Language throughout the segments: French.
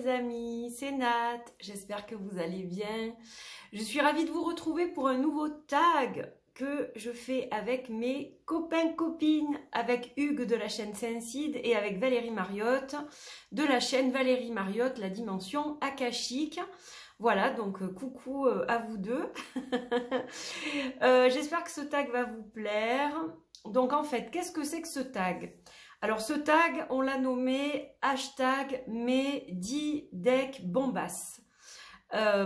les amis, c'est Nat, j'espère que vous allez bien. Je suis ravie de vous retrouver pour un nouveau tag que je fais avec mes copains-copines, avec Hugues de la chaîne Saint-Cid et avec Valérie Mariotte de la chaîne Valérie Mariotte, la dimension akashique. Voilà, donc coucou à vous deux. J'espère que ce tag va vous plaire. Donc en fait, qu'est-ce que c'est que ce tag ? Alors ce tag, on l'a nommé hashtag mes 10 decks Bombas.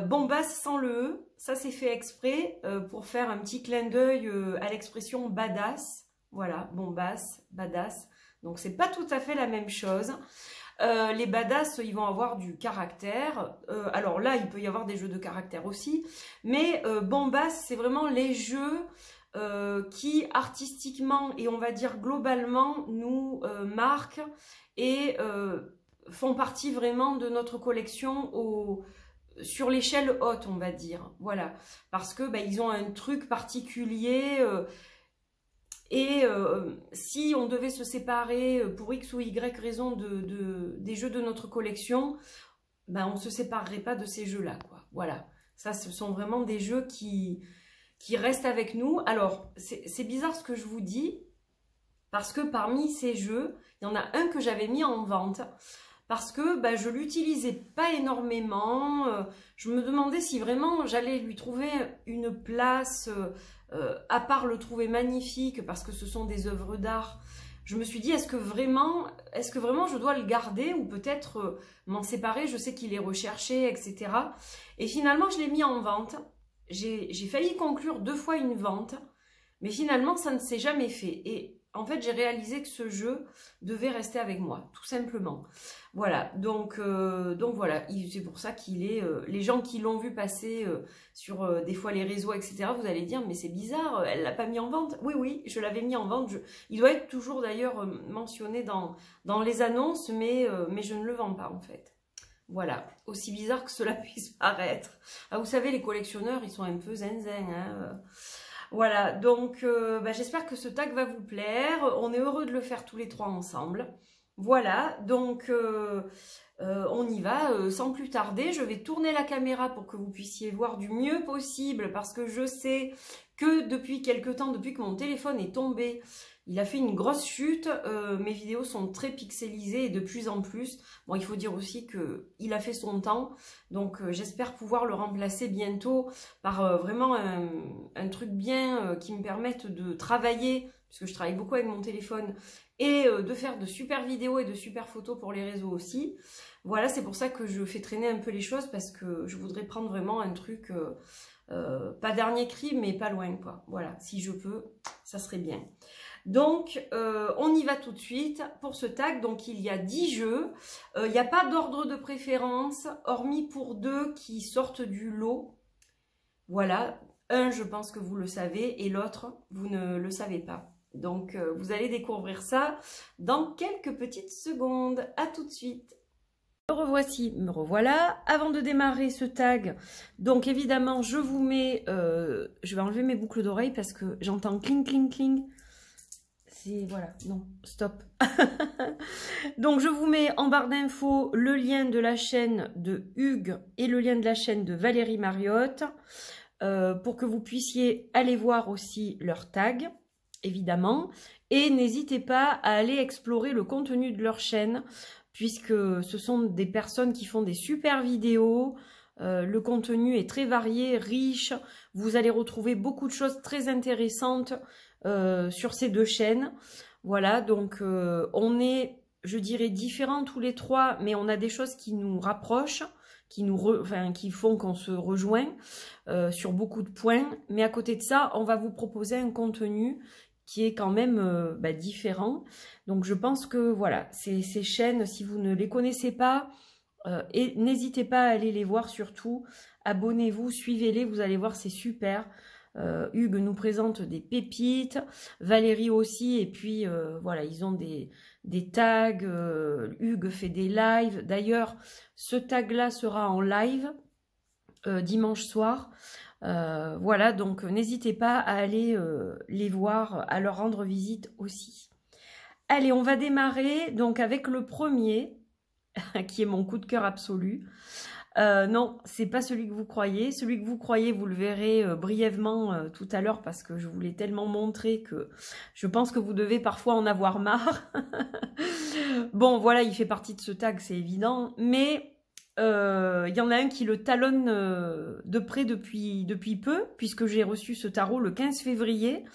Bombas sans le E, ça c'est fait exprès pour faire un petit clin d'œil à l'expression badass. Voilà, Bombas, badass. Donc c'est pas tout à fait la même chose. Les badass, ils vont avoir du caractère. Alors là, il peut y avoir des jeux de caractère aussi. Mais Bombas, c'est vraiment les jeux qui artistiquement et on va dire globalement nous marquent et font partie vraiment de notre collection sur l'échelle haute, on va dire. Voilà, parce que ils ont un truc particulier et si on devait se séparer pour X ou Y raison des jeux de notre collection, on ne se séparerait pas de ces jeux-là, quoi. Voilà, ça ce sont vraiment des jeux qui restent avec nous. Alors, c'est bizarre ce que je vous dis, parce que parmi ces jeux, il y en a un que j'avais mis en vente, parce que je ne l'utilisais pas énormément. Je me demandais si vraiment j'allais lui trouver une place, à part le trouver magnifique, parce que ce sont des œuvres d'art. Je me suis dit, est-ce que vraiment je dois le garder ou peut-être m'en séparer? Je sais qu'il est recherché, etc. Et finalement, je l'ai mis en vente. J'ai failli conclure 2 fois une vente, mais finalement, ça ne s'est jamais fait. Et en fait, j'ai réalisé que ce jeu devait rester avec moi, tout simplement. Voilà, donc voilà, c'est pour ça qu'il est... les gens qui l'ont vu passer sur des fois les réseaux, etc., vous allez dire, mais c'est bizarre, elle ne l'a pas mis en vente. Oui, je l'avais mis en vente. Il doit être toujours d'ailleurs mentionné dans les annonces, mais je ne le vends pas en fait. Voilà, aussi bizarre que cela puisse paraître. Ah, vous savez, les collectionneurs, ils sont un peu zen-zen. Hein. Voilà, donc j'espère que ce tag va vous plaire. On est heureux de le faire tous les 3 ensemble. Voilà, donc on y va sans plus tarder. Je vais tourner la caméra pour que vous puissiez voir du mieux possible parce que je sais que depuis quelque temps, depuis que mon téléphone est tombé, il a fait une grosse chute. Mes vidéos sont très pixelisées et de plus en plus. Bon, il faut dire aussi qu'il a fait son temps. Donc, j'espère pouvoir le remplacer bientôt par vraiment un truc bien qui me permette de travailler, puisque je travaille beaucoup avec mon téléphone, et de faire de super vidéos et de super photos pour les réseaux aussi. Voilà, c'est pour ça que je fais traîner un peu les choses, parce que je voudrais prendre vraiment un truc... pas dernier cri, mais pas loin, quoi. Voilà, si je peux, ça serait bien. Donc, on y va tout de suite pour ce tag. Donc, il y a 10 jeux. Il n'y a pas d'ordre de préférence, hormis pour 2 qui sortent du lot. Voilà, un, je pense que vous le savez, et l'autre, vous ne le savez pas. Donc, vous allez découvrir ça dans quelques petites secondes. À tout de suite. Me revoici, me revoilà. Avant de démarrer ce tag, donc évidemment, je vous mets... je vais enlever mes boucles d'oreilles parce que j'entends cling, cling, cling. Voilà, non, stop. Donc, je vous mets en barre d'infos le lien de la chaîne de Hugues et le lien de la chaîne de Valérie Mariotte pour que vous puissiez aller voir aussi leur tag, évidemment. Et n'hésitez pas à aller explorer le contenu de leur chaîne puisque ce sont des personnes qui font des super vidéos. Le contenu est très varié, riche. Vous allez retrouver beaucoup de choses très intéressantes sur ces 2 chaînes. Voilà, donc on est, je dirais, différents tous les 3, mais on a des choses qui nous rapprochent, qui font qu'on se rejoint sur beaucoup de points. Mais à côté de ça, on va vous proposer un contenu qui est quand même différent. Donc je pense que voilà, ces chaînes, si vous ne les connaissez pas, et n'hésitez pas à aller les voir surtout. Abonnez-vous, suivez-les, vous allez voir, c'est super. Hugues nous présente des pépites, Valérie aussi, et puis voilà, ils ont des tags, Hugues fait des lives. D'ailleurs, ce tag-là sera en live dimanche soir. Voilà, donc n'hésitez pas à aller les voir, à leur rendre visite aussi. Allez, on va démarrer donc avec le premier. qui est mon coup de cœur absolu. Non, c'est pas celui que vous croyez. Celui que vous croyez, vous le verrez brièvement tout à l'heure parce que je vous l'ai tellement montré que je pense que vous devez parfois en avoir marre. Bon, voilà, il fait partie de ce tag, c'est évident. Mais il y en a un qui le talonne de près depuis peu, puisque j'ai reçu ce tarot le 15 février.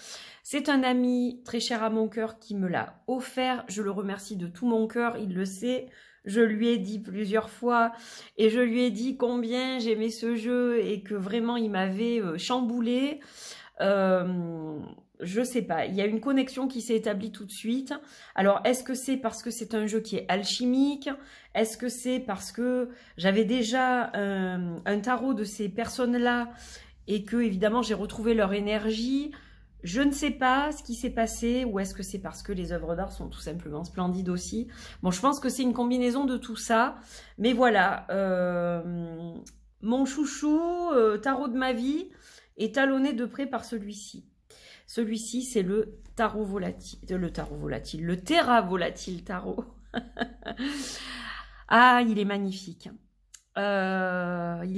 C'est un ami très cher à mon cœur qui me l'a offert. Je le remercie de tout mon cœur, il le sait. Je lui ai dit plusieurs fois et je lui ai dit combien j'aimais ce jeu et que vraiment il m'avait chamboulé. Je sais pas, il y a une connexion qui s'est établie tout de suite. Alors, est-ce que c'est parce que c'est un jeu qui est alchimique? Est-ce que c'est parce que j'avais déjà un tarot de ces personnes-là et que, évidemment, j'ai retrouvé leur énergie? Je ne sais pas ce qui s'est passé, ou est-ce que c'est parce que les œuvres d'art sont tout simplement splendides aussi? Bon, je pense que c'est une combinaison de tout ça, mais voilà, mon chouchou, tarot de ma vie, est talonné de près par celui-ci. Celui-ci, c'est le tarot volatile, le Terra volatile tarot. Ah, il est magnifique. Il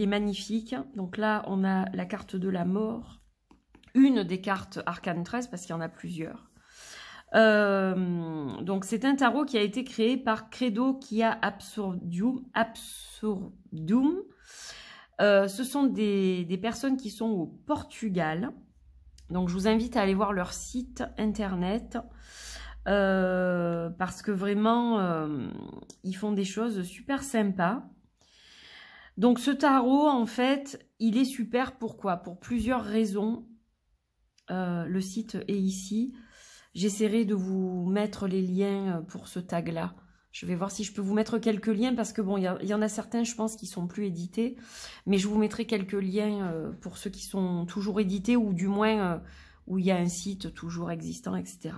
est magnifique. Donc là, on a la carte de la mort. Une des cartes Arcane 13, parce qu'il y en a plusieurs. Donc c'est un tarot qui a été créé par Credo Kia Absurdum. Ce sont des personnes qui sont au Portugal. Donc je vous invite à aller voir leur site internet. Parce que vraiment, ils font des choses super sympas. Donc ce tarot, en fait, il est super. Pourquoi? Pour plusieurs raisons. Le site est ici. J'essaierai de vous mettre les liens pour ce tag-là. Je vais voir si je peux vous mettre quelques liens parce que bon, il y en a certains, je pense, qui sont plus édités. Mais je vous mettrai quelques liens pour ceux qui sont toujours édités ou du moins où il y a un site toujours existant, etc.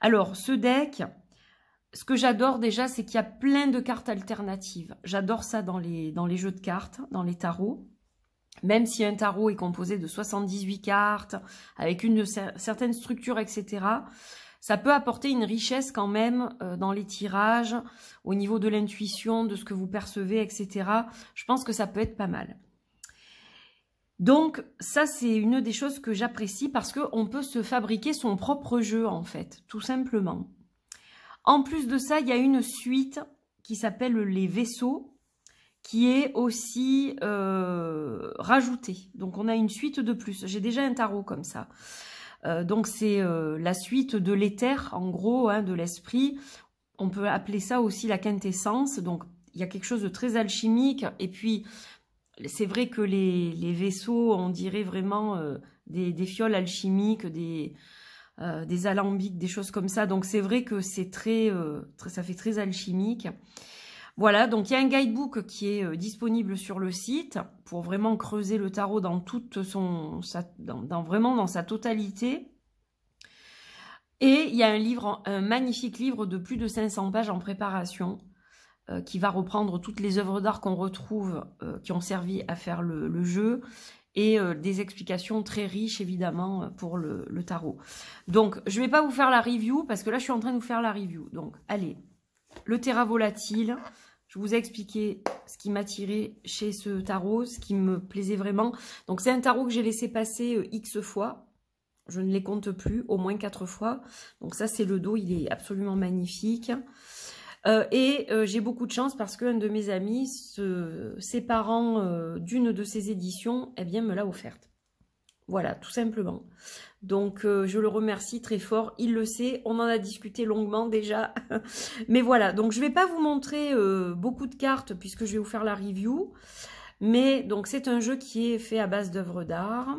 Alors, ce deck, ce que j'adore déjà, c'est qu'il y a plein de cartes alternatives. J'adore ça dans les jeux de cartes, dans les tarots. Même si un tarot est composé de 78 cartes, avec une certaine structure, etc., ça peut apporter une richesse quand même dans les tirages, au niveau de l'intuition, de ce que vous percevez, etc. Je pense que ça peut être pas mal. Donc, ça, c'est une des choses que j'apprécie parce qu'on peut se fabriquer son propre jeu, en fait, tout simplement. En plus de ça, il y a une suite qui s'appelle les vaisseaux, qui est aussi rajouté. Donc, on a une suite de plus. J'ai déjà un tarot comme ça. Donc, c'est la suite de l'éther, en gros, hein, de l'esprit. On peut appeler ça aussi la quintessence. Donc, il y a quelque chose de très alchimique. Et puis, c'est vrai que les vaisseaux, on dirait vraiment des fioles alchimiques, des alambics, des choses comme ça. Donc, c'est vrai que c'est ça fait très alchimique. Voilà, donc il y a un guidebook qui est disponible sur le site pour vraiment creuser le tarot dans toute vraiment dans sa totalité. Et il y a un magnifique livre de plus de 500 pages en préparation qui va reprendre toutes les œuvres d'art qu'on retrouve qui ont servi à faire le jeu et des explications très riches évidemment pour le tarot. Donc je ne vais pas vous faire la review parce que là je suis en train de vous faire la review. Donc allez, le Terra volatile. Je vous ai expliqué ce qui m'attirait chez ce tarot, ce qui me plaisait vraiment. Donc, c'est un tarot que j'ai laissé passer X fois. Je ne les compte plus, au moins 4 fois. Donc, ça, c'est le dos. Il est absolument magnifique. J'ai beaucoup de chance parce qu'un de mes amis, se séparant d'une de ses éditions, eh bien, me l'a offerte. Voilà, tout simplement. Donc, je le remercie très fort. Il le sait, on en a discuté longuement déjà. Mais voilà, donc je ne vais pas vous montrer beaucoup de cartes puisque je vais vous faire la review. Mais donc, c'est un jeu qui est fait à base d'œuvres d'art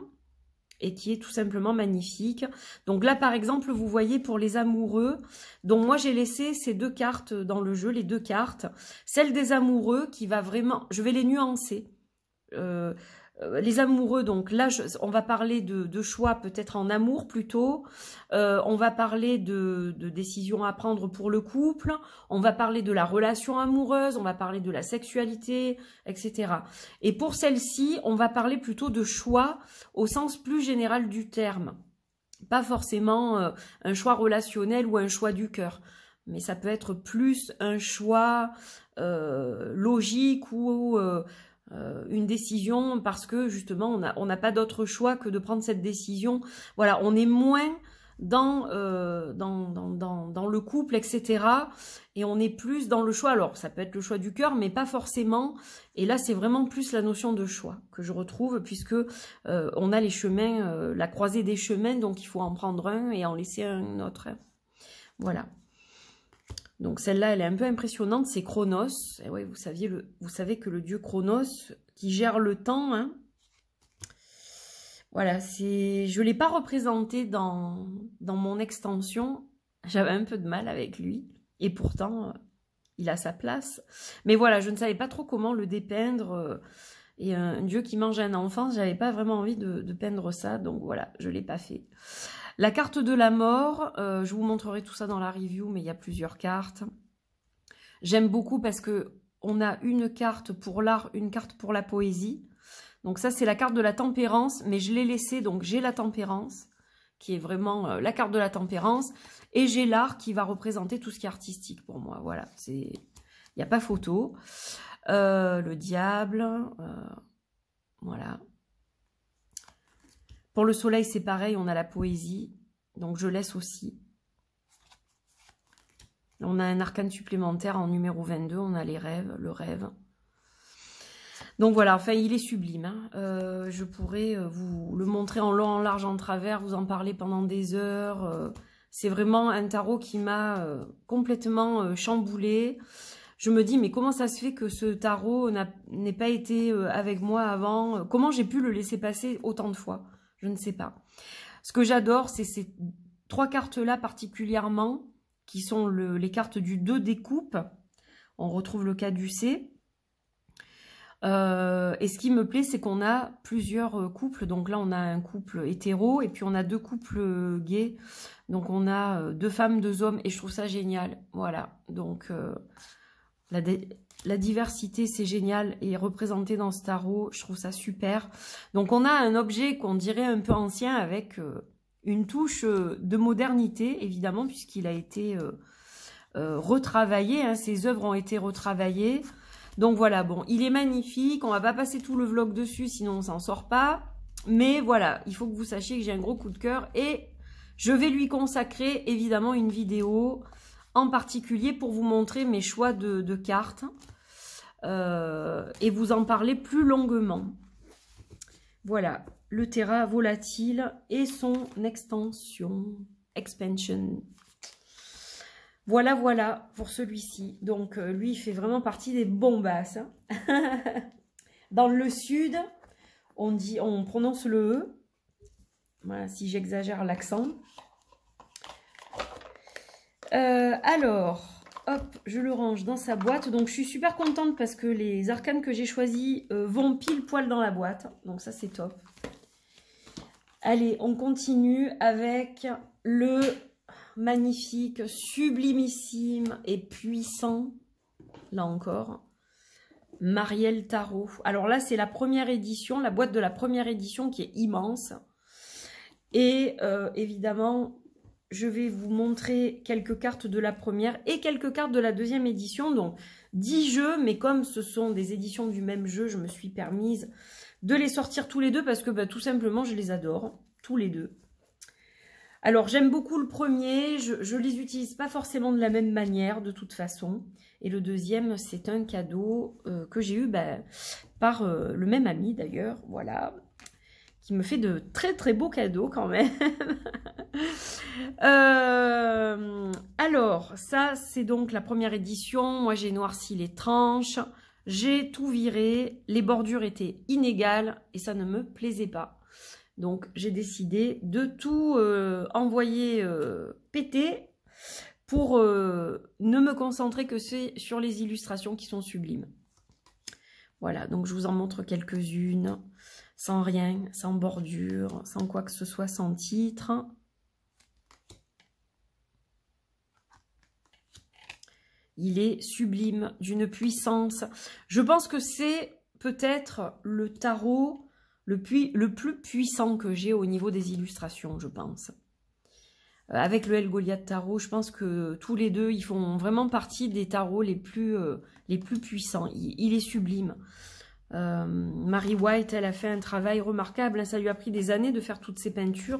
et qui est tout simplement magnifique. Donc là, par exemple, vous voyez pour les amoureux. Donc moi, j'ai laissé ces 2 cartes dans le jeu, les 2 cartes. Celle des amoureux qui va vraiment... Je vais les nuancer. Les amoureux, donc là, on va parler de choix peut-être en amour plutôt. On va parler de décisions à prendre pour le couple. On va parler de la relation amoureuse. On va parler de la sexualité, etc. Et pour celle-ci, on va parler plutôt de choix au sens plus général du terme. Pas forcément un choix relationnel ou un choix du cœur. Mais ça peut être plus un choix logique ou une décision parce que justement on n'a pas d'autre choix que de prendre cette décision. Voilà, on est moins dans le couple, etc. Et on est plus dans le choix. Alors, ça peut être le choix du cœur, mais pas forcément. Et là, c'est vraiment plus la notion de choix que je retrouve, puisque on a les chemins, la croisée des chemins, donc il faut en prendre un et en laisser un autre. Voilà. Donc celle-là, elle est un peu impressionnante, c'est Chronos. Et ouais, vous savez que le dieu Chronos, qui gère le temps, hein, voilà, je ne l'ai pas représenté dans mon extension. J'avais un peu de mal avec lui. Et pourtant, il a sa place. Mais voilà, je ne savais pas trop comment le dépeindre. Et un dieu qui mange un enfant, j'avais pas vraiment envie de peindre ça. Donc voilà, je ne l'ai pas fait. La carte de la mort, je vous montrerai tout ça dans la review, mais il y a plusieurs cartes. J'aime beaucoup parce que on a une carte pour l'art, une carte pour la poésie. Donc ça, c'est la carte de la tempérance, mais je l'ai laissée, donc j'ai la tempérance, qui est vraiment la carte de la tempérance, et j'ai l'art qui va représenter tout ce qui est artistique pour moi. Voilà, il n'y a pas photo. Le diable, voilà. Pour le soleil, c'est pareil, on a la poésie, donc je laisse aussi. On a un arcane supplémentaire en numéro 22, on a les rêves, le rêve. Donc voilà, enfin, il est sublime. Hein. Je pourrais vous le montrer en long, en large, en travers, vous en parler pendant des heures. C'est vraiment un tarot qui m'a complètement chamboulée. Je me dis, mais comment ça se fait que ce tarot n'ait pas été avec moi avant? Comment j'ai pu le laisser passer autant de fois? Je ne sais pas. Ce que j'adore, c'est ces 3 cartes-là particulièrement, qui sont les cartes du 2 découpe. On retrouve le caducée. Et ce qui me plaît, c'est qu'on a plusieurs couples. Donc là, on a un couple hétéro et puis on a 2 couples gays. Donc on a 2 femmes, 2 hommes et je trouve ça génial. Voilà. Donc la diversité, c'est génial et représenté dans ce tarot, je trouve ça super. Donc on a un objet qu'on dirait un peu ancien avec une touche de modernité, évidemment, puisqu'il a été retravaillé. Hein, ses œuvres ont été retravaillées. Donc voilà, bon, il est magnifique, on va pas passer tout le vlog dessus, sinon on s'en sort pas. Mais voilà, il faut que vous sachiez que j'ai un gros coup de cœur et je vais lui consacrer évidemment une vidéo en particulier pour vous montrer mes choix de cartes et vous en parler plus longuement. Voilà, le Terra volatile et son expansion. Voilà, voilà pour celui-ci. Donc, lui, il fait vraiment partie des bombasses. Hein. Dans le sud, on prononce le E. Voilà, si j'exagère l'accent. Alors, hop, je le range dans sa boîte. Donc, je suis super contente parce que les arcanes que j'ai choisis vont pile poil dans la boîte. Donc, ça, c'est top. Allez, on continue avec le magnifique, sublimissime et puissant, là encore, Marielle Tarot. Alors là, c'est la première édition, la boîte de la première édition qui est immense. Et évidemment, je vais vous montrer quelques cartes de la première et quelques cartes de la deuxième édition. Donc, 10 jeux, mais comme ce sont des éditions du même jeu, je me suis permise de les sortir tous les deux parce que tout simplement, je les adore, tous les deux. Alors, j'aime beaucoup le premier, je les utilise pas forcément de la même manière, de toute façon. Et le deuxième, c'est un cadeau que j'ai eu par le même ami, d'ailleurs, voilà, qui me fait de très très beaux cadeaux quand même. Alors, ça, c'est donc la première édition. Moi, j'ai noirci les tranches, j'ai tout viré, les bordures étaient inégales et ça ne me plaisait pas. Donc, j'ai décidé de tout envoyer péter pour ne me concentrer que sur les illustrations qui sont sublimes. Voilà, donc je vous en montre quelques-unes, sans rien, sans bordure, sans quoi que ce soit, sans titre. Il est sublime, d'une puissance. Je pense que c'est peut-être le tarot le plus puissant que j'ai au niveau des illustrations, je pense. avec le El Goliath Tarot, je pense que tous les deux, ils font vraiment partie des tarots les plus puissants. Il est sublime. Mary White, elle a fait un travail remarquable, hein, ça lui a pris des années de faire toutes ces peintures.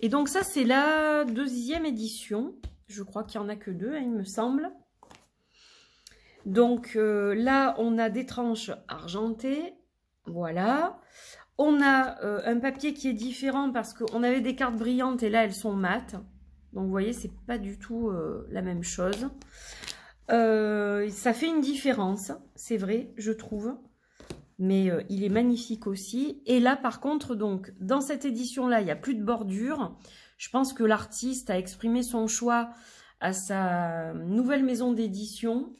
Et donc ça, c'est la 2e édition. Je crois qu'il n'y en a que 2, hein, il me semble. Donc là, on a des tranches argentées. Voilà. On a un papier qui est différent parce qu'on avait des cartes brillantes et là, elles sont mates. Donc vous voyez, c'est pas du tout la même chose. Ça fait une différence, c'est vrai, je trouve. Mais il est magnifique aussi. Et là, par contre, donc, dans cette édition-là, il n'y a plus de bordure. Je pense que l'artiste a exprimé son choix à sa nouvelle maison d'édition,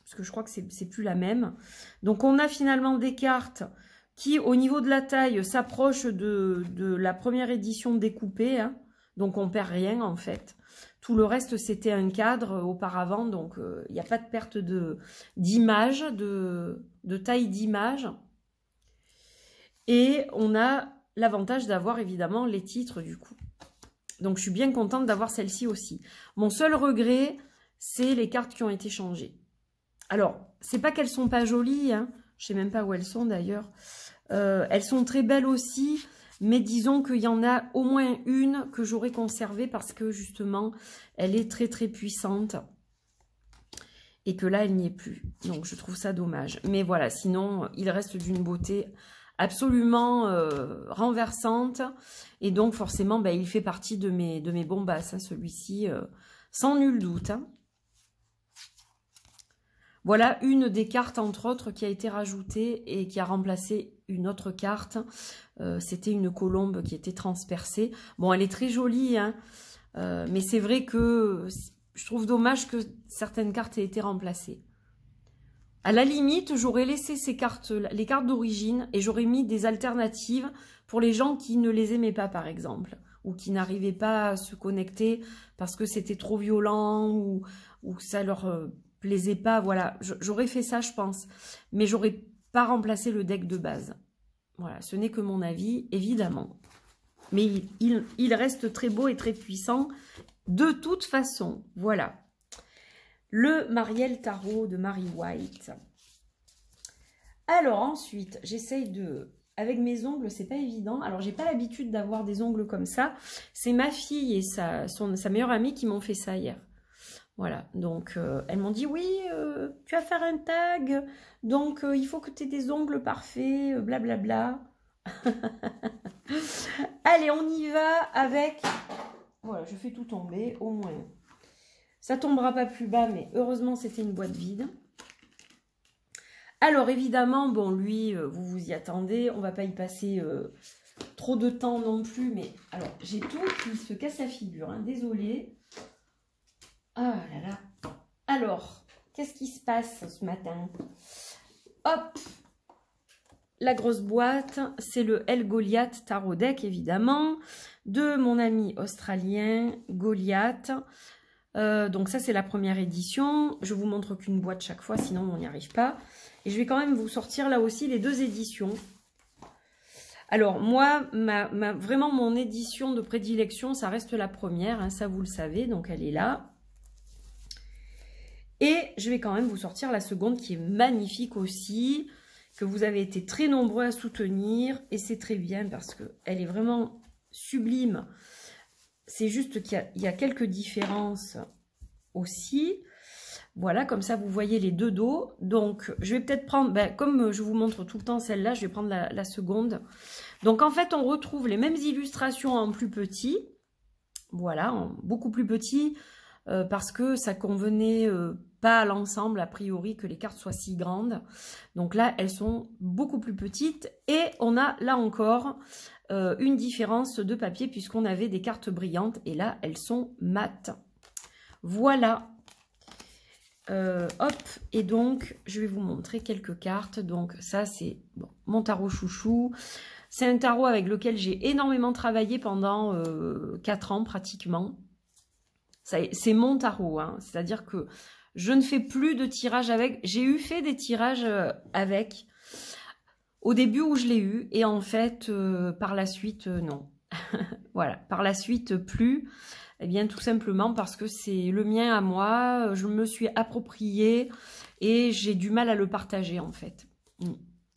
parce que je crois que c'est plus la même. Donc, on a finalement des cartes qui, au niveau de la taille, s'approchent de la première édition découpée. Hein. Donc, on perd rien, en fait. Tout le reste, c'était un cadre auparavant, donc il n'y a pas de perte d'image, de taille d'image. Et on a l'avantage d'avoir évidemment les titres du coup. Donc je suis bien contente d'avoir celle-ci aussi. Mon seul regret, c'est les cartes qui ont été changées. Alors, c'est pas qu'elles sont pas jolies, hein. Je sais même pas où elles sont d'ailleurs. Elles sont très belles aussi. Mais disons qu'il y en a au moins une que j'aurais conservée parce que justement, elle est très très puissante. Et que là, elle n'y est plus. Donc, je trouve ça dommage. Mais voilà, sinon, il reste d'une beauté absolument renversante. Et donc, forcément, ben, il fait partie de mes bombasses, hein, celui-ci, sans nul doute. Hein. Voilà une des cartes, entre autres, qui a été rajoutée et qui a remplacé une autre carte. C'était une colombe qui était transpercée. Bon, elle est très jolie, hein, mais c'est vrai que je trouve dommage que certaines cartes aient été remplacées. À la limite, j'aurais laissé ces cartes, les cartes d'origine, et j'aurais mis des alternatives pour les gens qui ne les aimaient pas, par exemple, ou qui n'arrivaient pas à se connecter parce que c'était trop violent ou que ça leur plaisait pas. Voilà, j'aurais fait ça, je pense, mais j'aurais pas remplacé le deck de base. Voilà, ce n'est que mon avis, évidemment. Mais il reste très beau et très puissant de toute façon. Voilà. Le Mariel Tarot de Mary White. Alors ensuite, j'essaye de... Avec mes ongles, c'est pas évident. Alors, j'ai pas l'habitude d'avoir des ongles comme ça. C'est ma fille et sa meilleure amie qui m'ont fait ça hier. Voilà, donc elles m'ont dit, oui, tu vas faire un tag, donc il faut que tu aies des ongles parfaits, blablabla. Allez, on y va avec... Voilà, je fais tout tomber, au moins. Ça tombera pas plus bas, mais heureusement, c'était une boîte vide. Alors, évidemment, bon, lui, vous vous y attendez, on va pas y passer trop de temps non plus, mais... Alors, j'ai tout qui se casse la figure, hein, désolée. Ah là là. Alors, qu'est-ce qui se passe ce matin? Hop, la grosse boîte, c'est le El Goliath Tarot Deck, évidemment, de mon ami australien Goliath. Donc ça, c'est la première édition. Je vous montre qu'une boîte chaque fois, sinon on n'y arrive pas. Et je vais quand même vous sortir là aussi les 2 éditions. Alors, moi, vraiment, mon édition de prédilection, ça reste la première, hein, ça vous le savez, donc elle est là. Et je vais quand même vous sortir la seconde qui est magnifique aussi, que vous avez été très nombreux à soutenir. Et c'est très bien parce qu'elle est vraiment sublime. C'est juste qu'il y a quelques différences aussi. Voilà, comme ça vous voyez les 2 dos. Donc je vais peut-être prendre, ben, comme je vous montre tout le temps celle-là, je vais prendre la seconde. Donc en fait on retrouve les mêmes illustrations en plus petit. Voilà, en beaucoup plus petit. Parce que ça convenait pas à l'ensemble, a priori, que les cartes soient si grandes. Donc là, elles sont beaucoup plus petites. Et on a, là encore, une différence de papier, puisqu'on avait des cartes brillantes. Et là, elles sont mates. Voilà. Hop. Et donc, je vais vous montrer quelques cartes. Donc ça, c'est bon, mon tarot chouchou. C'est un tarot avec lequel j'ai énormément travaillé pendant 4 ans, pratiquement. C'est mon tarot, hein. C'est-à-dire que je ne fais plus de tirage avec. J'ai fait des tirages avec au début où je l'ai eu et en fait par la suite non. Voilà, par la suite plus. Eh bien, tout simplement parce que c'est le mien à moi, je me suis approprié et j'ai du mal à le partager, en fait.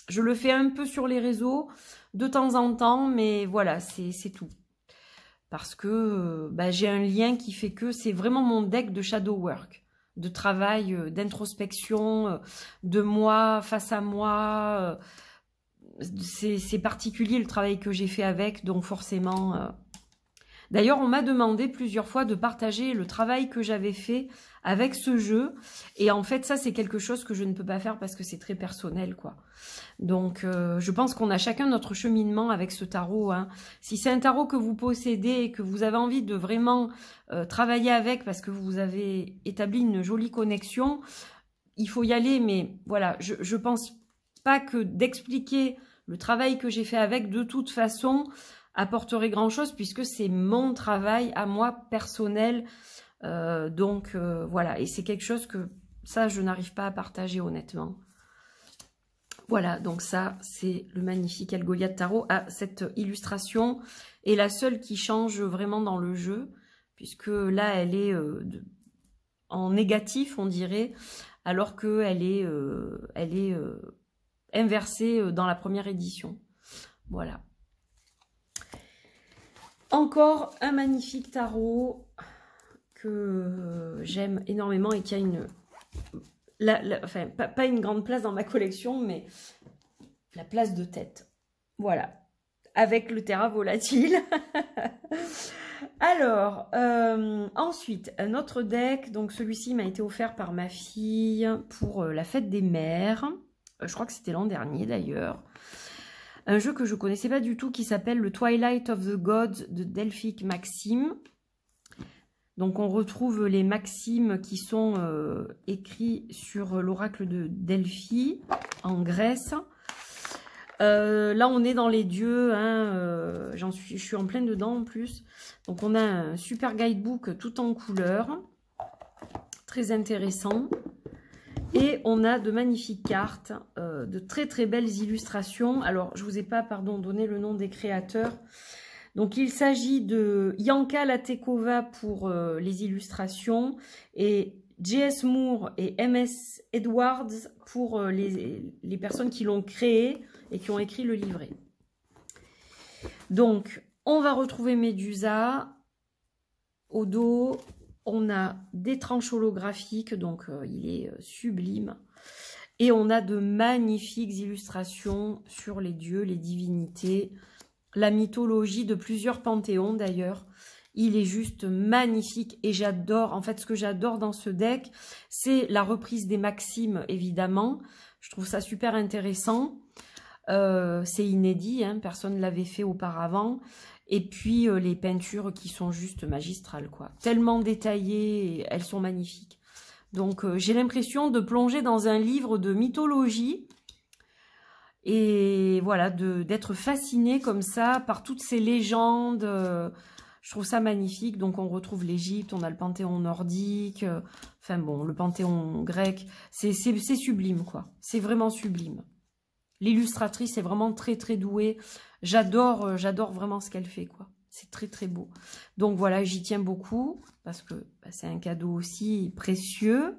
Je le fais un peu sur les réseaux, de temps en temps, mais voilà, c'est tout. Parce que bah, j'ai un lien qui fait que c'est vraiment mon deck de shadow work, de travail, d'introspection, de moi face à moi. C'est particulier le travail que j'ai fait avec, donc forcément... D'ailleurs, on m'a demandé plusieurs fois de partager le travail que j'avais fait avec ce jeu. Et en fait, ça, c'est quelque chose que je ne peux pas faire parce que c'est très personnel, quoi. Donc, je pense qu'on a chacun notre cheminement avec ce tarot, hein. Si c'est un tarot que vous possédez et que vous avez envie de vraiment travailler avec parce que vous avez établi une jolie connexion, il faut y aller. Mais voilà, je pense pas que d'expliquer le travail que j'ai fait avec, de toute façon, apporterait grand-chose puisque c'est mon travail à moi personnel. Donc, voilà. Et c'est quelque chose que, ça, je n'arrive pas à partager honnêtement. Voilà, donc ça, c'est le magnifique Algolia de Tarot. Ah, cette illustration est la seule qui change vraiment dans le jeu, puisque là, elle est en négatif, on dirait, alors qu'elle est, inversée dans la première édition. Voilà. Encore un magnifique tarot que j'aime énormément et qui a une... enfin, pas une grande place dans ma collection, mais la place de tête. Voilà. Avec le Terra volatile. Alors, ensuite, un autre deck. Donc, celui-ci m'a été offert par ma fille pour la fête des mères. Je crois que c'était l'an dernier, d'ailleurs. Un jeu que je ne connaissais pas du tout qui s'appelle le Twilight of the Gods de Delphic Maxime. Donc, on retrouve les maximes qui sont écrits sur l'oracle de Delphi en Grèce. Là, on est dans les dieux, hein, je suis en plein dedans en plus. Donc, on a un super guidebook tout en couleurs, très intéressant. Et on a de magnifiques cartes, de très très belles illustrations. Alors, je ne vous ai pas, pardon, donné le nom des créateurs. Donc, il s'agit de Yanka Latekova pour les illustrations et J.S. Moore et M.S. Edwards pour les personnes qui l'ont créé et qui ont écrit le livret. Donc, on va retrouver Médusa. Au dos, on a des tranches holographiques, donc il est sublime. Et on a de magnifiques illustrations sur les dieux, les divinités, la mythologie de plusieurs panthéons d'ailleurs. Il est juste magnifique et j'adore, en fait ce que j'adore dans ce deck, c'est la reprise des maximes évidemment. Je trouve ça super intéressant. C'est inédit, hein, personne ne l'avait fait auparavant. Et puis les peintures qui sont juste magistrales, quoi. Tellement détaillées, elles sont magnifiques. Donc j'ai l'impression de plonger dans un livre de mythologie. Et voilà, d'être fascinée comme ça par toutes ces légendes. Je trouve ça magnifique. Donc on retrouve l'Égypte, on a le panthéon nordique. Enfin bon, le panthéon grec. C'est sublime, quoi. C'est vraiment sublime. L'illustratrice est vraiment très très douée. J'adore vraiment ce qu'elle fait, quoi. C'est très très beau. Donc voilà, j'y tiens beaucoup parce que bah, c'est un cadeau aussi précieux.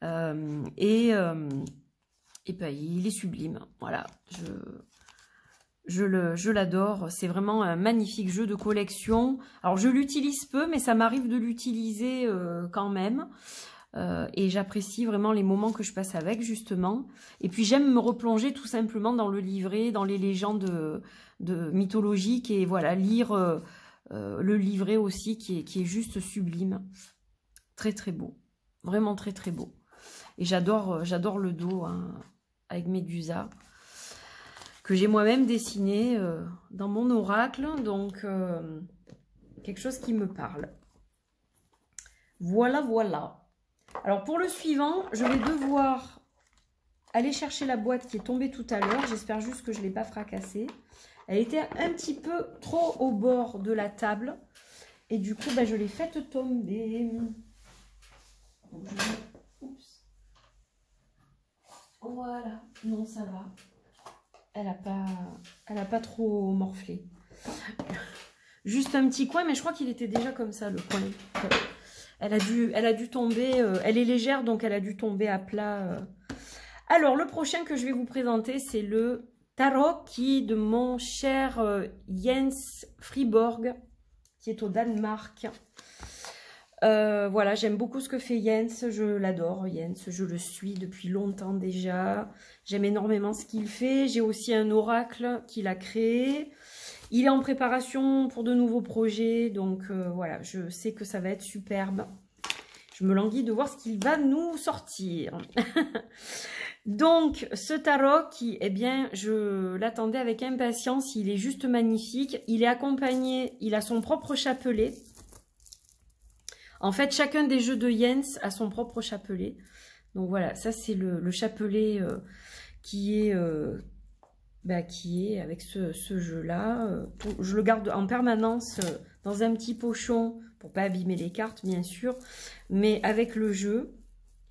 Et ben, il est sublime. Voilà, je l'adore. C'est vraiment un magnifique jeu de collection. Alors je l'utilise peu, mais ça m'arrive de l'utiliser quand même. Et j'apprécie vraiment les moments que je passe avec, justement. Et puis j'aime me replonger tout simplement dans le livret, dans les légendes mythologiques, et voilà, lire le livret aussi qui est juste sublime. Très très beau. Vraiment très très beau. Et j'adore le dos, hein, avec Médusa, que j'ai moi-même dessiné dans mon oracle. Donc quelque chose qui me parle. Voilà, voilà. Alors pour le suivant, je vais devoir aller chercher la boîte qui est tombée tout à l'heure. J'espère juste que je ne l'ai pas fracassée. Elle était un petit peu trop au bord de la table. Et du coup, bah, je l'ai faite tomber. Donc, oups. Voilà. Non, ça va. Elle a pas trop morflé. juste un petit coin, mais je crois qu'il était déjà comme ça, le coin. Elle a dû tomber, elle est légère, donc elle a dû tomber à plat. Alors, le prochain que je vais vous présenter, c'est le Tarot de mon cher Jens Friborg, qui est au Danemark. Voilà, j'aime beaucoup ce que fait Jens, je l'adore Jens, je le suis depuis longtemps déjà. J'aime énormément ce qu'il fait. J'ai aussi un oracle qu'il a créé. Il est en préparation pour de nouveaux projets, donc voilà, je sais que ça va être superbe. Je me languis de voir ce qu'il va nous sortir. Donc, ce tarot qui, eh bien, je l'attendais avec impatience, il est juste magnifique. Il est accompagné, il a son propre chapelet. En fait, chacun des jeux de Jens a son propre chapelet. Donc voilà, ça c'est le chapelet qui est avec ce jeu-là. Je le garde en permanence dans un petit pochon pour pas abîmer les cartes, bien sûr, mais avec le jeu.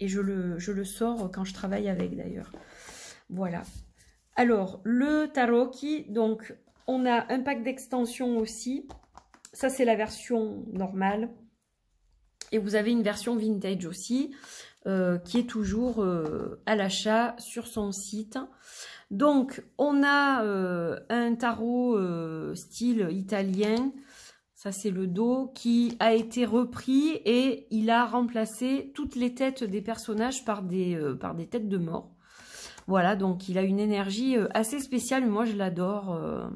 Et je le sors quand je travaille avec, d'ailleurs. Voilà. Alors, le Taroki, donc, on a un pack d'extensions aussi. Ça, c'est la version normale. Et vous avez une version vintage aussi, qui est toujours à l'achat sur son site. Donc, on a un tarot style italien, ça c'est le dos, qui a été repris et il a remplacé toutes les têtes des personnages par des têtes de mort. Voilà, donc il a une énergie assez spéciale, moi je l'adore.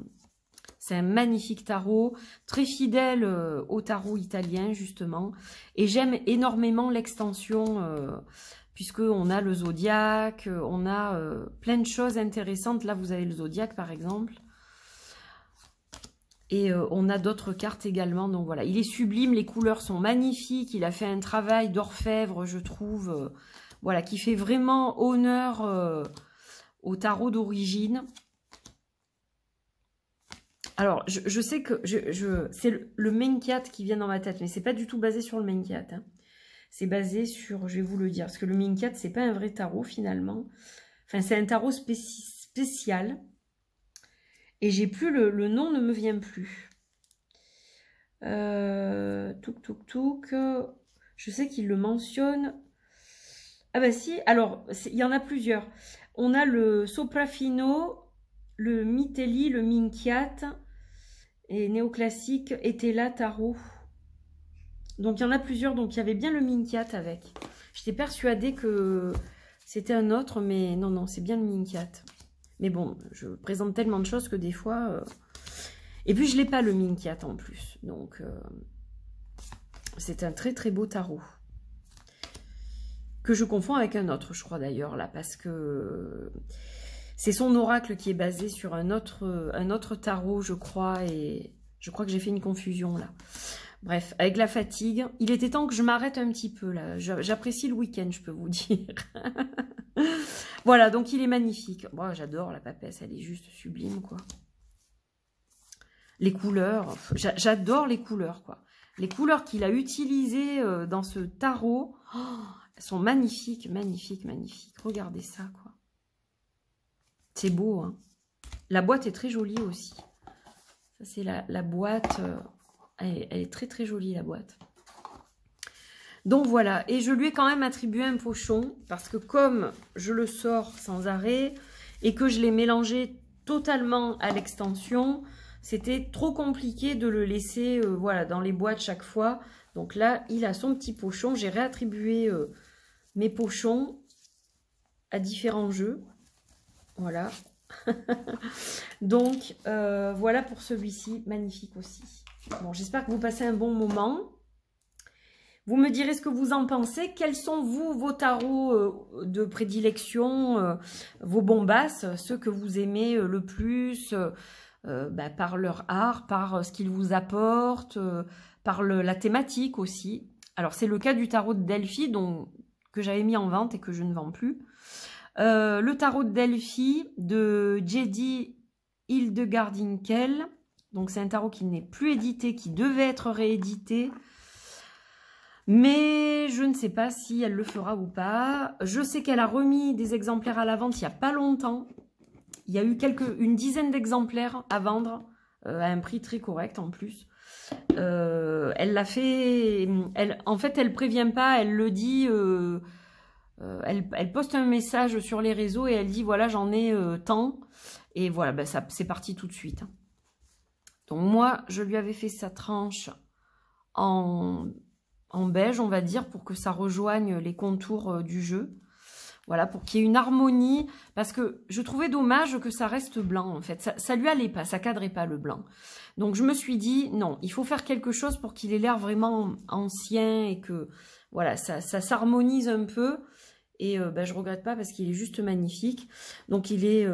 C'est un magnifique tarot, très fidèle au tarot italien justement. Et j'aime énormément l'extension, puisqu'on a le zodiaque, on a plein de choses intéressantes. Là, vous avez le zodiaque, par exemple. Et on a d'autres cartes également. Donc voilà, il est sublime, les couleurs sont magnifiques. Il a fait un travail d'orfèvre, je trouve, voilà, qui fait vraiment honneur au tarot d'origine. Alors, je sais que c'est le Menkiat qui vient dans ma tête, mais c'est pas du tout basé sur le Menkiat. Hein. C'est basé sur, je vais vous le dire, parce que le Menkiat, c'est pas un vrai tarot finalement. Enfin, c'est un tarot spécial. Et j'ai plus, le nom ne me vient plus. Touk. Je sais qu'il le mentionne. Ah bah si, alors, il y en a plusieurs. On a le Soprafino, le Mitelli, le Menkiat et néoclassique Etela Tarot. Donc il y en a plusieurs, donc il y avait bien le Menkiat avec. J'étais persuadée que c'était un autre, mais non, c'est bien le Menkiat. Mais bon, je présente tellement de choses que des fois... Et puis je l'ai pas le Menkiat en plus, donc c'est un très très beau tarot. Que je confonds avec un autre, je crois d'ailleurs, là, parce que... C'est son oracle qui est basé sur un autre tarot, je crois, et je crois que j'ai fait une confusion là. Bref, avec la fatigue, il était temps que je m'arrête un petit peu là. J'apprécie le week-end, je peux vous dire. Voilà, donc il est magnifique. Bon, j'adore la papesse, elle est juste sublime, quoi. Les couleurs, j'adore les couleurs, quoi. Les couleurs qu'il a utilisées dans ce tarot, elles sont magnifiques, magnifiques, magnifiques. Regardez ça, quoi. C'est beau, hein. La boîte est très jolie aussi. Ça, c'est la boîte. Elle est très, très jolie, la boîte. Donc, voilà. Et je lui ai quand même attribué un pochon. Parce que comme je le sors sans arrêt et que je l'ai mélangé totalement à l'extension, c'était trop compliqué de le laisser voilà, dans les boîtes chaque fois. Donc là, il a son petit pochon. J'ai réattribué mes pochons à différents jeux. Voilà. Donc, voilà pour celui-ci. Magnifique aussi. Bon, j'espère que vous passez un bon moment. Vous me direz ce que vous en pensez. Quels sont, vous, vos tarots de prédilection, vos bombasses, ceux que vous aimez le plus par leur art, par ce qu'ils vous apportent, par la thématique aussi. Alors, c'est le cas du tarot de Delphi, que j'avais mis en vente et que je ne vends plus. Le tarot de Delphi de Jedi Hildegardinkel. Donc c'est un tarot qui n'est plus édité, qui devait être réédité. Mais je ne sais pas si elle le fera ou pas. Je sais qu'elle a remis des exemplaires à la vente il n'y a pas longtemps. Il y a eu une dizaine d'exemplaires à vendre à un prix très correct en plus. Elle l'a fait, en fait elle prévient pas, elle le dit, elle poste un message sur les réseaux et elle dit voilà j'en ai tant, et voilà ben ça c'est parti tout de suite. Donc moi je lui avais fait sa tranche en beige on va dire pour que ça rejoigne les contours du jeu. Voilà, pour qu'il y ait une harmonie, parce que je trouvais dommage que ça reste blanc, en fait. Ça lui allait pas, ça cadrait pas le blanc. Donc je me suis dit, non, il faut faire quelque chose pour qu'il ait l'air vraiment ancien et que, voilà, ça s'harmonise un peu. Et ben, je regrette pas parce qu'il est juste magnifique. Donc il est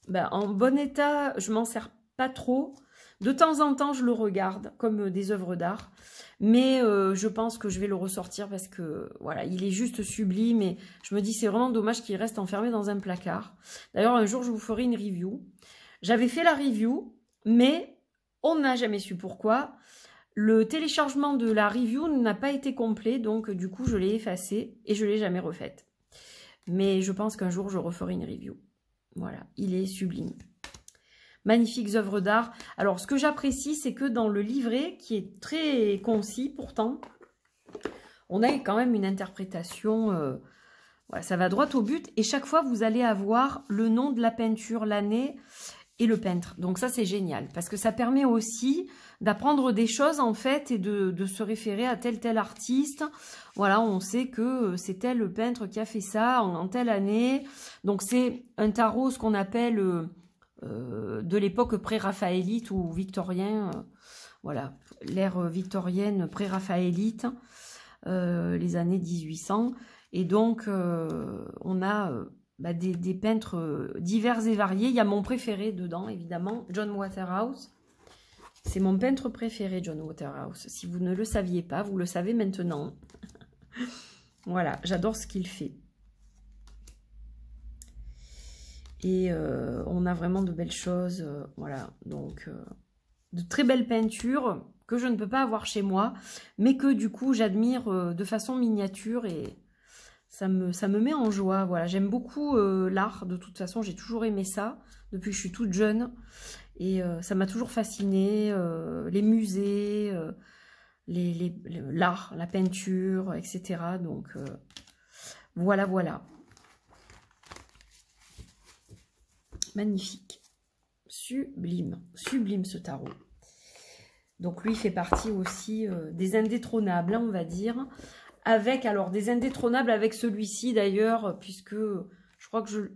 ben, en bon état, je m'en sers pas trop. De temps en temps, je le regarde comme des œuvres d'art. Mais je pense que je vais le ressortir parce que voilà, il est juste sublime et je me dis c'est vraiment dommage qu'il reste enfermé dans un placard. D'ailleurs, un jour, je vous ferai une review. J'avais fait la review, mais on n'a jamais su pourquoi. Le téléchargement de la review n'a pas été complet, donc du coup, je l'ai effacé et je ne l'ai jamais refaite. Mais je pense qu'un jour, je referai une review. Voilà, il est sublime. Magnifiques œuvres d'art. Alors, ce que j'apprécie, c'est que dans le livret, qui est très concis pourtant, on a quand même une interprétation, voilà, ça va droit au but. Et chaque fois, vous allez avoir le nom de la peinture, l'année et le peintre. Donc ça, c'est génial, parce que ça permet aussi d'apprendre des choses, en fait, et de se référer à tel artiste. Voilà, on sait que c'est tel le peintre qui a fait ça en telle année. Donc, c'est un tarot, ce qu'on appelle... de l'époque pré-raphaélite ou victorien, voilà, l'ère victorienne pré-raphaélite, les années 1800. Et donc, on a bah, des peintres divers et variés. Il y a mon préféré dedans, évidemment, John Waterhouse. C'est mon peintre préféré, John Waterhouse. Si vous ne le saviez pas, vous le savez maintenant. Voilà, j'adore ce qu'il fait. Et on a vraiment de belles choses, voilà, donc de très belles peintures que je ne peux pas avoir chez moi, mais que du coup j'admire de façon miniature et ça me met en joie, voilà. J'aime beaucoup l'art, de toute façon j'ai toujours aimé ça, depuis que je suis toute jeune, et ça m'a toujours fascinée, les musées, l'art, la peinture, etc. Donc voilà, voilà. Magnifique, sublime, sublime ce tarot. Donc lui fait partie aussi des indétrônables, hein, on va dire. Avec, alors des indétrônables avec celui-ci d'ailleurs, puisque je crois que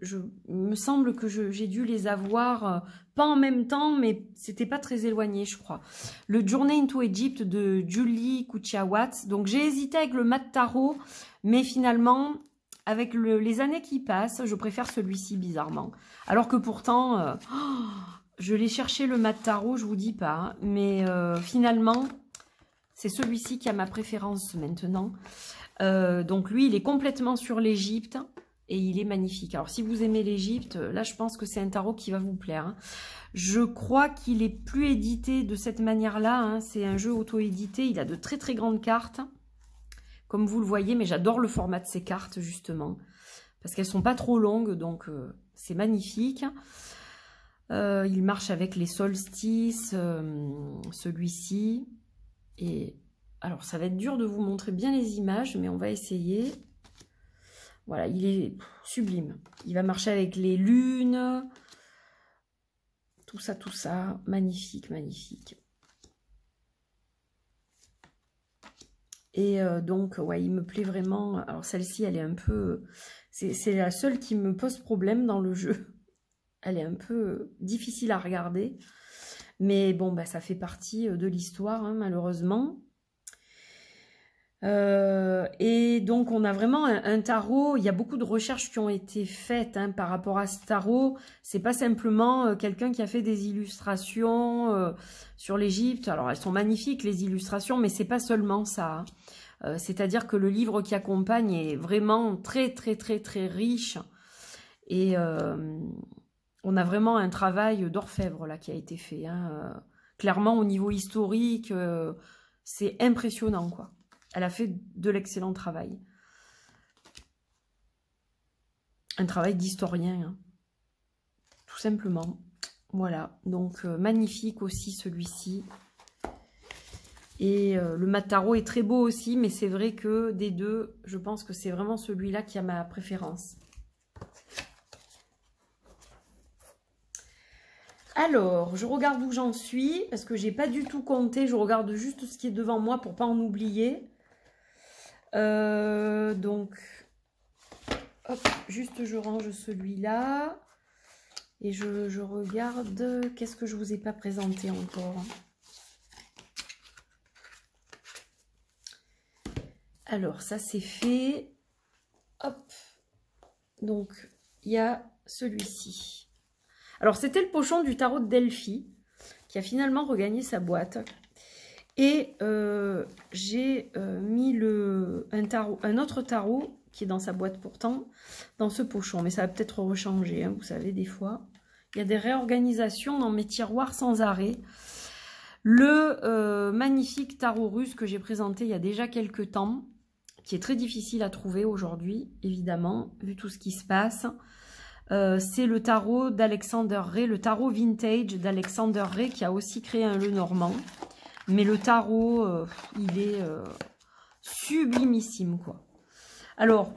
il me semble que j'ai dû les avoir, pas en même temps, mais c'était pas très éloigné, je crois. Le Journey into Egypt de Julie Kuchia-Watts. Donc j'ai hésité avec le mat tarot, mais finalement... Avec les années qui passent, je préfère celui-ci bizarrement. Alors que pourtant, je l'ai cherché le mat tarot, je vous dis pas. Hein, mais finalement, c'est celui-ci qui a ma préférence maintenant. Donc lui, il est complètement sur l'Égypte et il est magnifique. Alors si vous aimez l'Égypte, là je pense que c'est un tarot qui va vous plaire. Hein. Je crois qu'il est plus édité de cette manière-là. Hein. C'est un jeu auto-édité, il a de très très grandes cartes. Comme vous le voyez, mais j'adore le format de ces cartes, justement. Parce qu'elles sont pas trop longues, donc c'est magnifique. Il marche avec les solstices, celui-ci. Et alors, ça va être dur de vous montrer bien les images, mais on va essayer. Voilà, il est sublime. Il va marcher avec les lunes. Tout ça. Magnifique, magnifique. Et donc, ouais, il me plaît vraiment. Alors, celle-ci, elle est un peu... C'est la seule qui me pose problème dans le jeu. Elle est un peu difficile à regarder. Mais bon, bah, ça fait partie de l'histoire, hein, malheureusement. Et donc, on a vraiment un tarot. Il y a beaucoup de recherches qui ont été faites hein, par rapport à ce tarot. C'est pas simplement quelqu'un qui a fait des illustrations sur l'Égypte. Alors, elles sont magnifiques, les illustrations, mais c'est pas seulement ça. C'est-à-dire que le livre qui accompagne est vraiment très, très, très, très riche. Et on a vraiment un travail d'orfèvre là qui a été fait. Hein. Clairement, au niveau historique, c'est impressionnant, quoi. Elle a fait de l'excellent travail. Un travail d'historien, hein. Tout simplement. Voilà, donc magnifique aussi celui-ci. Et le mat tarot est très beau aussi, mais c'est vrai que des deux, je pense que c'est vraiment celui-là qui a ma préférence. Alors, je regarde où j'en suis, parce que j'ai pas du tout compté, je regarde juste ce qui est devant moi pour pas en oublier. Donc, hop, juste je range celui-là. Et je regarde, qu'est-ce que je vous ai pas présenté encore? Alors, ça c'est fait. Hop. Donc, il y a celui-ci. Alors, c'était le pochon du tarot de Delphi, qui a finalement regagné sa boîte. Et j'ai mis un autre tarot, qui est dans sa boîte pourtant, dans ce pochon. Mais ça va peut-être rechanger, hein, vous savez, des fois. Il y a des réorganisations dans mes tiroirs sans arrêt. Le magnifique tarot russe que j'ai présenté il y a déjà quelques temps, qui est très difficile à trouver aujourd'hui, évidemment, vu tout ce qui se passe. C'est le tarot d'Alexander Ray, le tarot vintage d'Alexander Ray, qui a aussi créé un Lenormand. Mais le tarot, il est sublimissime, quoi. Alors,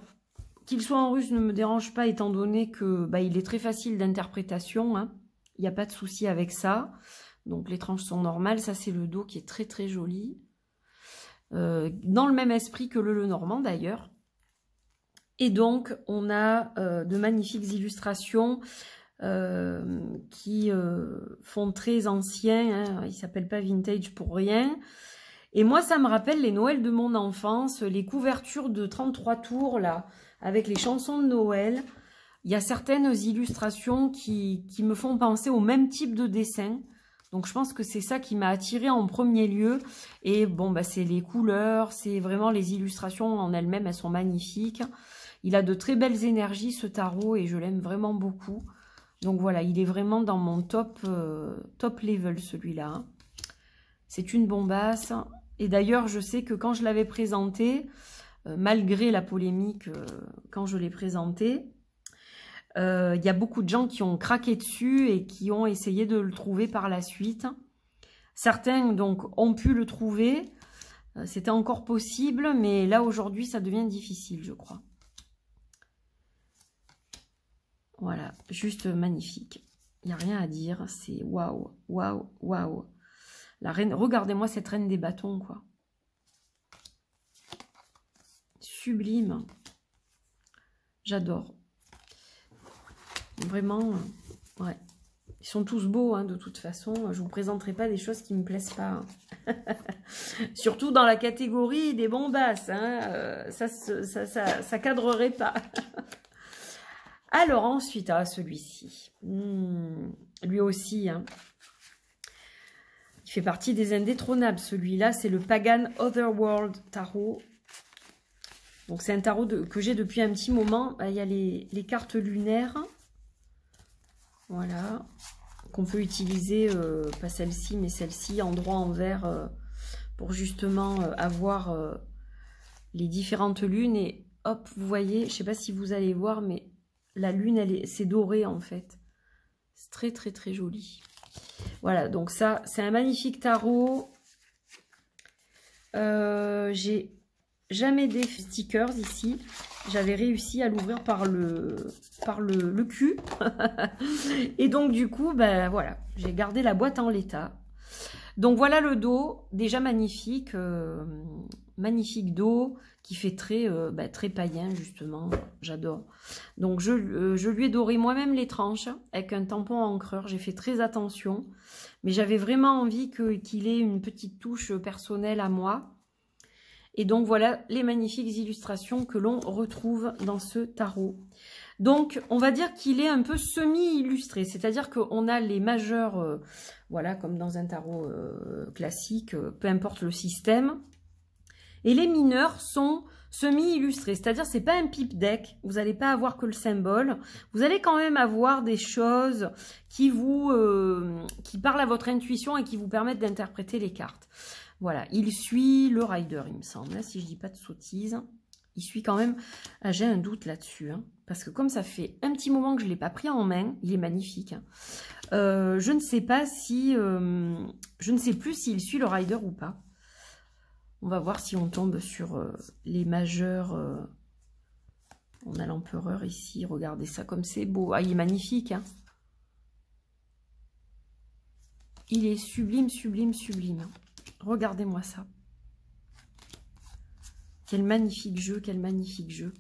qu'il soit en russe ne me dérange pas, étant donné que il est très facile d'interprétation. Hein. Il n'y a pas de souci avec ça. Donc, les tranches sont normales. Ça, c'est le dos qui est très, très joli. Dans le même esprit que le Lenormand, d'ailleurs. Et donc, on a de magnifiques illustrations qui font très ancien. Hein. Ils ne s'appellent pas vintage pour rien. Et moi, ça me rappelle les Noëls de mon enfance, les couvertures de 33 tours, là, avec les chansons de Noël. Il y a certaines illustrations qui me font penser au même type de dessin. Donc, je pense que c'est ça qui m'a attirée en premier lieu. Et bon, c'est les couleurs, c'est vraiment les illustrations en elles-mêmes, elles sont magnifiques. Il a de très belles énergies, ce tarot, et je l'aime vraiment beaucoup. Donc voilà, il est vraiment dans mon top level, celui-là. C'est une bombasse. Et d'ailleurs, je sais que quand je l'avais présenté, malgré la polémique quand je l'ai présenté, il y a beaucoup de gens qui ont craqué dessus et qui ont essayé de le trouver par la suite. Certains donc ont pu le trouver. C'était encore possible, mais là aujourd'hui, ça devient difficile, je crois. Voilà, juste magnifique. Il n'y a rien à dire. C'est waouh, waouh, waouh. La reine, regardez-moi cette reine des bâtons, quoi. Sublime. J'adore. Vraiment, ouais. Ils sont tous beaux, hein, de toute façon. Je ne vous présenterai pas des choses qui ne me plaisent pas. Hein. Surtout dans la catégorie des bombasses. Hein. Ça cadrerait pas. Alors ensuite, celui-ci. Lui aussi, hein. Il fait partie des indétrônables. Celui-là, c'est le Pagan Otherworld Tarot. Donc c'est un tarot que j'ai depuis un petit moment. Il y a les cartes lunaires. Voilà. Qu'on peut utiliser, pas celle-ci, mais celle-ci, endroit en vert, pour justement avoir les différentes lunes. Et hop, vous voyez, je ne sais pas si vous allez voir, mais la lune, c'est doré en fait. C'est très très très joli. Voilà, donc ça, c'est un magnifique tarot. J'ai jamais des stickers ici. J'avais réussi à l'ouvrir par le cul. Et donc, du coup, voilà, j'ai gardé la boîte en l'état. Donc, voilà le dos, déjà magnifique. Magnifique dos qui fait très, très païen, justement. J'adore. Donc, je lui ai doré moi-même les tranches avec un tampon encreur. J'ai fait très attention. Mais j'avais vraiment envie qu'il ait une petite touche personnelle à moi. Et donc, voilà les magnifiques illustrations que l'on retrouve dans ce tarot. Donc, on va dire qu'il est un peu semi-illustré. C'est-à-dire qu'on a les majeurs, voilà, comme dans un tarot classique, peu importe le système. Et les mineurs sont semi-illustrés. C'est-à-dire, c'est pas un pipe deck. Vous n'allez pas avoir que le symbole. Vous allez quand même avoir des choses qui parlent à votre intuition et qui vous permettent d'interpréter les cartes. Voilà, il suit le rider, il me semble, si je dis pas de sottises. Il suit quand même... Ah, j'ai un doute là-dessus, hein, parce que comme ça fait un petit moment que je ne l'ai pas pris en main, il est magnifique. Hein. Je ne sais pas si... je ne sais plus s'il suit le rider ou pas. On va voir si on tombe sur les majeurs. On a l'empereur ici. Regardez ça comme c'est beau. Ah, il est magnifique. Hein. Il est sublime, sublime, sublime. Regardez-moi ça. Quel magnifique jeu, quel magnifique jeu.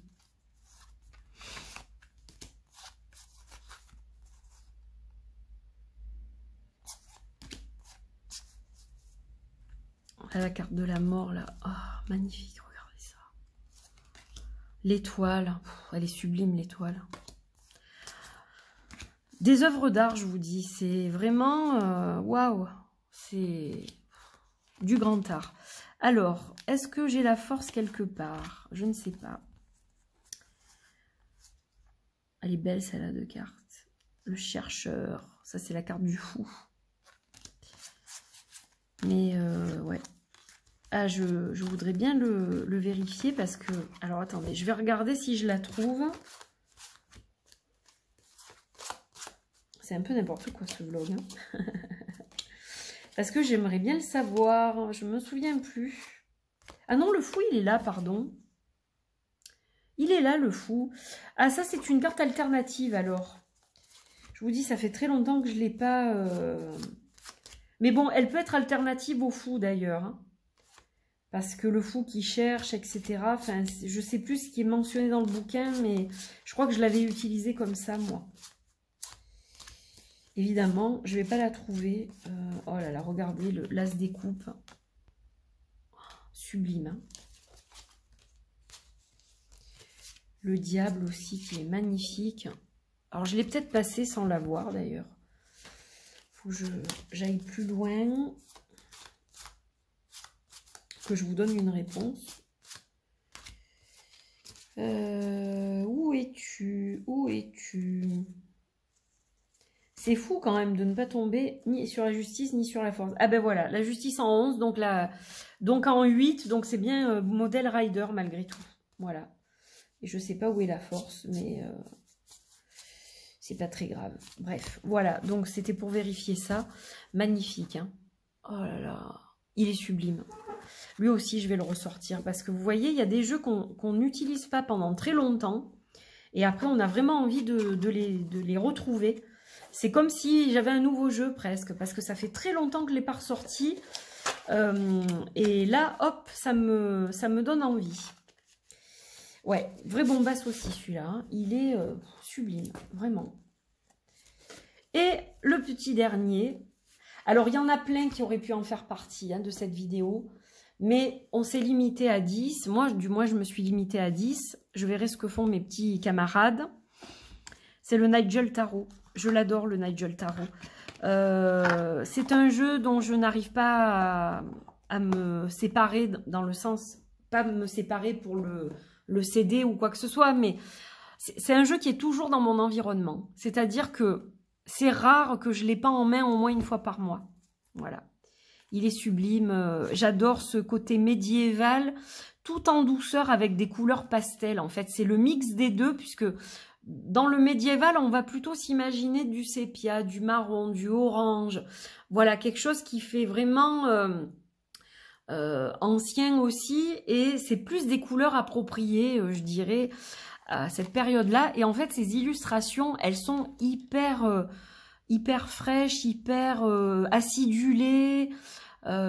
Ah, la carte de la mort, là. Oh, magnifique, regardez ça. L'étoile. Elle est sublime, l'étoile. Des œuvres d'art, je vous dis. C'est vraiment... waouh. C'est du grand art. Alors, est-ce que j'ai la force quelque part? Je ne sais pas. Elle est belle, celle-là de carte. Le chercheur. Ça, c'est la carte du fou. Mais, ouais. Ah, je voudrais bien le vérifier parce que... Alors, attendez, je vais regarder si je la trouve. C'est un peu n'importe quoi, ce vlog. Hein. Parce que j'aimerais bien le savoir. Je me souviens plus. Ah non, le fou, il est là, pardon. Il est là, le fou. Ah, ça, c'est une carte alternative, alors. Je vous dis, ça fait très longtemps que je ne l'ai pas... Mais bon, elle peut être alternative au fou, d'ailleurs. Hein. Parce que le fou qui cherche, etc. Enfin, je ne sais plus ce qui est mentionné dans le bouquin, mais je crois que je l'avais utilisé comme ça, moi. Évidemment, je ne vais pas la trouver. Oh là là, regardez, l'as des coupes. Sublime. Hein. Le diable aussi, qui est magnifique. Alors, je l'ai peut-être passé sans l'avoir, d'ailleurs. Il faut que j'aille plus loin. Que je vous donne une réponse. Où es-tu? Où es-tu? C'est fou quand même de ne pas tomber ni sur la justice ni sur la force. Ah ben voilà, la justice en 11, donc en 8, donc c'est bien modèle rider malgré tout. Voilà. Et je sais pas où est la force, mais c'est pas très grave. Bref, voilà, donc c'était pour vérifier ça. Magnifique, hein. Oh là là, il est sublime. Lui aussi, je vais le ressortir parce que vous voyez, il y a des jeux qu'on n'utilise pas pendant très longtemps. Et après, on a vraiment envie de les retrouver. C'est comme si j'avais un nouveau jeu presque, parce que ça fait très longtemps que je ne l'ai pas ressorti. Et là, hop, ça me donne envie. Ouais, vrai bombasse aussi celui-là. Hein. Il est sublime, vraiment. Et le petit dernier. Alors, il y en a plein qui auraient pu en faire partie hein, de cette vidéo. Mais on s'est limité à 10. Moi, du moins, je me suis limitée à 10. Je verrai ce que font mes petits camarades. C'est le Nigel Tarot. Je l'adore, le Nigel Tarot. C'est un jeu dont je n'arrive pas à me séparer, dans le sens, pas me séparer pour le céder ou quoi que ce soit, mais c'est un jeu qui est toujours dans mon environnement. C'est-à-dire que c'est rare que je ne l'ai pas en main au moins une fois par mois. Voilà. Il est sublime. J'adore ce côté médiéval, tout en douceur avec des couleurs pastel. En fait, c'est le mix des deux, puisque... Dans le médiéval, on va plutôt s'imaginer du sépia, du marron, du orange. Voilà, quelque chose qui fait vraiment ancien aussi. Et c'est plus des couleurs appropriées, je dirais, à cette période-là. Et en fait, ces illustrations, elles sont hyper fraîches, hyper acidulées.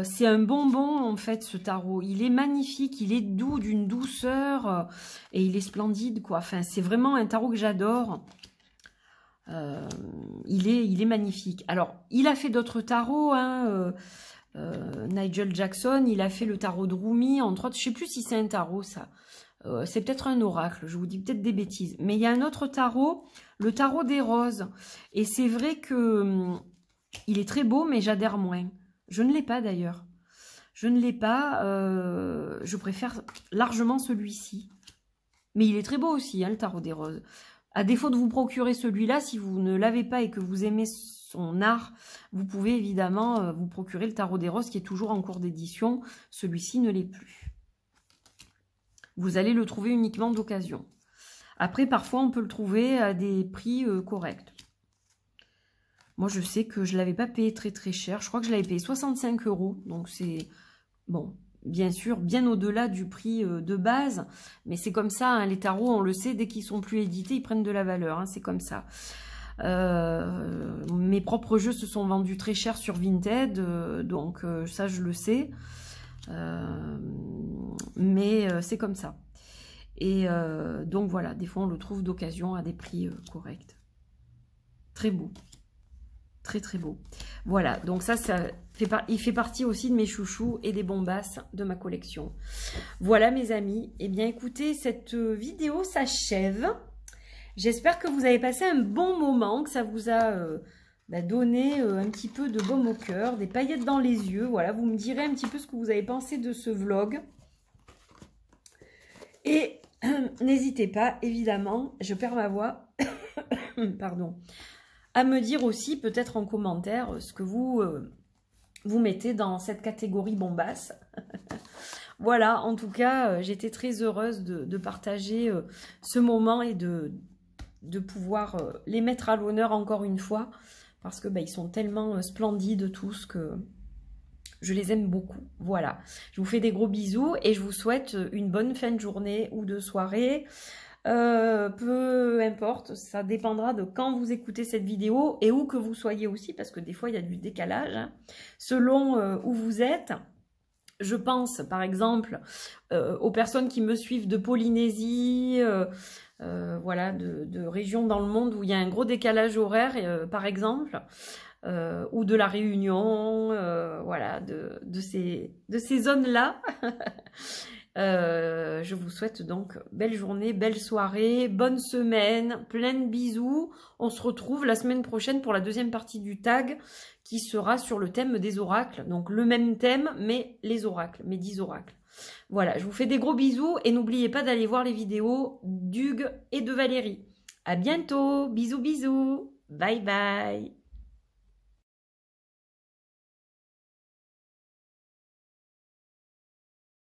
C'est un bonbon en fait ce tarot, il est magnifique, il est doux, d'une douceur et il est splendide quoi, enfin c'est vraiment un tarot que j'adore, il est magnifique. Alors il a fait d'autres tarots, hein, Nigel Jackson, il a fait le tarot de Rumi entre autres, je sais plus si c'est un tarot ça, c'est peut-être un oracle, je vous dis peut-être des bêtises, mais il y a un autre tarot, le tarot des roses, et c'est vrai que il est très beau mais j'adhère moins. Je ne l'ai pas d'ailleurs. Je ne l'ai pas. Je préfère largement celui-ci. Mais il est très beau aussi, hein, le tarot des roses. À défaut de vous procurer celui-là, si vous ne l'avez pas et que vous aimez son art, vous pouvez évidemment vous procurer le tarot des roses qui est toujours en cours d'édition. Celui-ci ne l'est plus. vous allez le trouver uniquement d'occasion. Après, parfois, on peut le trouver à des prix corrects. Moi, je sais que je ne l'avais pas payé très très cher. Je crois que je l'avais payé 65 €. Donc, c'est, bon, bien sûr, bien au-delà du prix de base. Mais c'est comme ça, hein, les tarots, on le sait, dès qu'ils sont plus édités, ils prennent de la valeur. Hein, c'est comme ça. Mes propres jeux se sont vendus très cher sur Vinted. Donc, ça, je le sais. Mais c'est comme ça. Et donc voilà, des fois on le trouve d'occasion à des prix corrects. Très beau. Très très beau. Voilà, donc ça il fait partie aussi de mes chouchous et des bombasses de ma collection. Voilà mes amis. Eh bien écoutez, cette vidéo s'achève. J'espère que vous avez passé un bon moment, que ça vous a donné un petit peu de baume au cœur, des paillettes dans les yeux. Voilà, vous me direz un petit peu ce que vous avez pensé de ce vlog. Et n'hésitez pas, évidemment, je perds ma voix, pardon, à me dire aussi, peut-être en commentaire, ce que vous mettez dans cette catégorie bombasse. Voilà, en tout cas, j'étais très heureuse de partager ce moment et de pouvoir les mettre à l'honneur encore une fois, parce que ils sont tellement splendides tous que je les aime beaucoup. Voilà, je vous fais des gros bisous et je vous souhaite une bonne fin de journée ou de soirée. Peu importe, ça dépendra de quand vous écoutez cette vidéo et où que vous soyez aussi, parce que des fois il y a du décalage, hein, selon où vous êtes. Je pense par exemple aux personnes qui me suivent de Polynésie, voilà, de régions dans le monde où il y a un gros décalage horaire, par exemple. Ou de la Réunion, voilà, de ces zones-là. Je vous souhaite donc belle journée, belle soirée, bonne semaine, plein de bisous. On se retrouve la semaine prochaine pour la deuxième partie du tag qui sera sur le thème des oracles. Donc le même thème, mais les oracles, mes 10 oracles. Voilà, je vous fais des gros bisous et n'oubliez pas d'aller voir les vidéos d'Hugues et de Valérie. À bientôt, bisous bisous, bye bye.